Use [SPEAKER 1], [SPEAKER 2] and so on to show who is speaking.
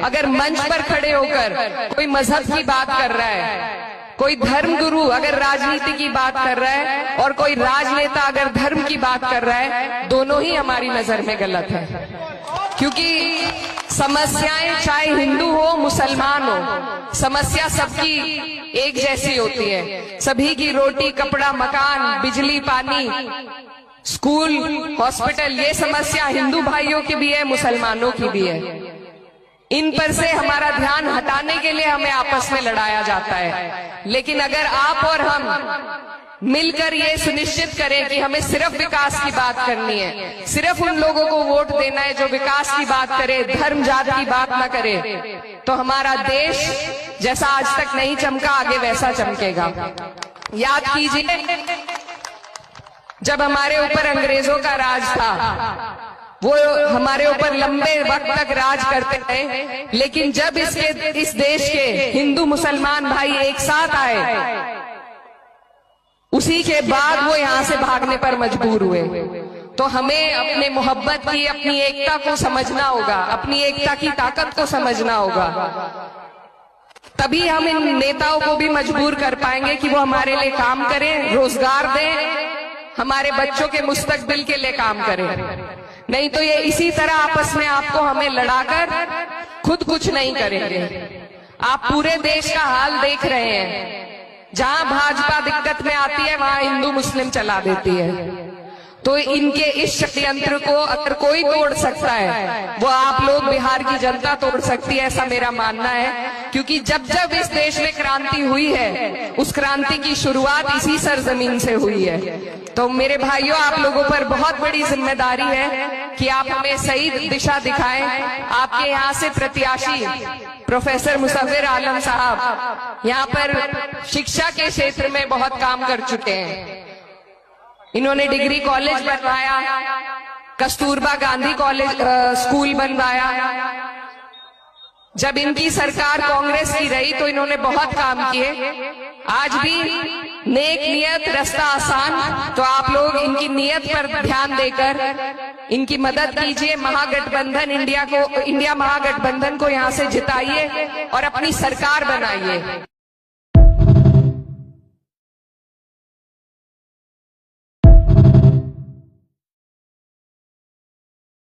[SPEAKER 1] अगर मंच पर खड़े होकर कोई मजहब की बात कर रहा है, कोई धर्म गुरु अगर राजनीति की बात कर रहा है और कोई राजनेता अगर धर्म की बात कर रहा है, दोनों ही हमारी नजर में गलत है। क्योंकि समस्याएं चाहे हिंदू हो मुसलमान हो, समस्या सबकी एक जैसी होती है। सभी की रोटी कपड़ा मकान बिजली पानी स्कूल हॉस्पिटल, ये समस्या हिंदू भाइयों की भी है मुसलमानों की भी है। इन पर से हमारा ध्यान हटाने के लिए हमें आपस में लड़ाया जाता है। लेकिन अगर आप और हम मिलकर ये सुनिश्चित करें कि हमें सिर्फ विकास की बात करनी है, सिर्फ उन लोगों को वोट देना है जो विकास की बात करे, धर्म जात की बात ना करे, तो हमारा देश जैसा आज तक नहीं चमका आगे वैसा चमकेगा। याद कीजिए, जब हमारे ऊपर अंग्रेजों का राज था, वो हमारे ऊपर लंबे वक्त तक राज करते रहे, लेकिन जब इस देश के हिंदू मुसलमान भाई एक साथ आए, उसी के बाद वो यहाँ से भागने पर मजबूर हुए। तो हमें अपने मोहब्बत की, अपनी एकता को समझना होगा, अपनी एकता की ताकत को समझना होगा। तभी हम इन नेताओं को भी मजबूर कर पाएंगे कि वो हमारे लिए काम करें, रोजगार दें, हमारे बच्चों के मुस्तकबिल के लिए काम करें। नहीं तो ये इसी तरह आपस में आपको हमें लड़ाकर खुद कुछ नहीं करेंगे। आप पूरे देश का हाल देख रहे हैं, जहां भाजपा दिक्कत में आती है वहां हिंदू मुस्लिम चला देती है। तो इनके इस षड्यंत्र को अगर कोई तोड़ सकता है, वो आप लोग बिहार की जनता तोड़ सकती है, ऐसा मेरा मानना है। क्योंकि जब जब इस देश में क्रांति हुई है, उस क्रांति की शुरुआत इसी सरजमीन से हुई है। तो मेरे भाइयों, आप लोगों पर बहुत बड़ी जिम्मेदारी है कि आप हमें सही दिशा दिखाएं। आपके यहाँ से प्रत्याशी प्रोफेसर मुसव्विर आलम साहब यहाँ पर शिक्षा के क्षेत्र में बहुत काम कर चुके हैं। इन्होंने डिग्री कॉलेज बनवाया, कस्तूरबा गांधी कॉलेज स्कूल बनवाया। जब इनकी सरकार कांग्रेस की रही तो इन्होंने बहुत काम किए। आज भी नेक नियत रास्ता आसान, तो आप लोग इनकी नियत पर ध्यान देकर इनकी मदद कीजिए। महागठबंधन इंडिया महागठबंधन को यहाँ से जिताइए और अपनी सरकार बनाइए।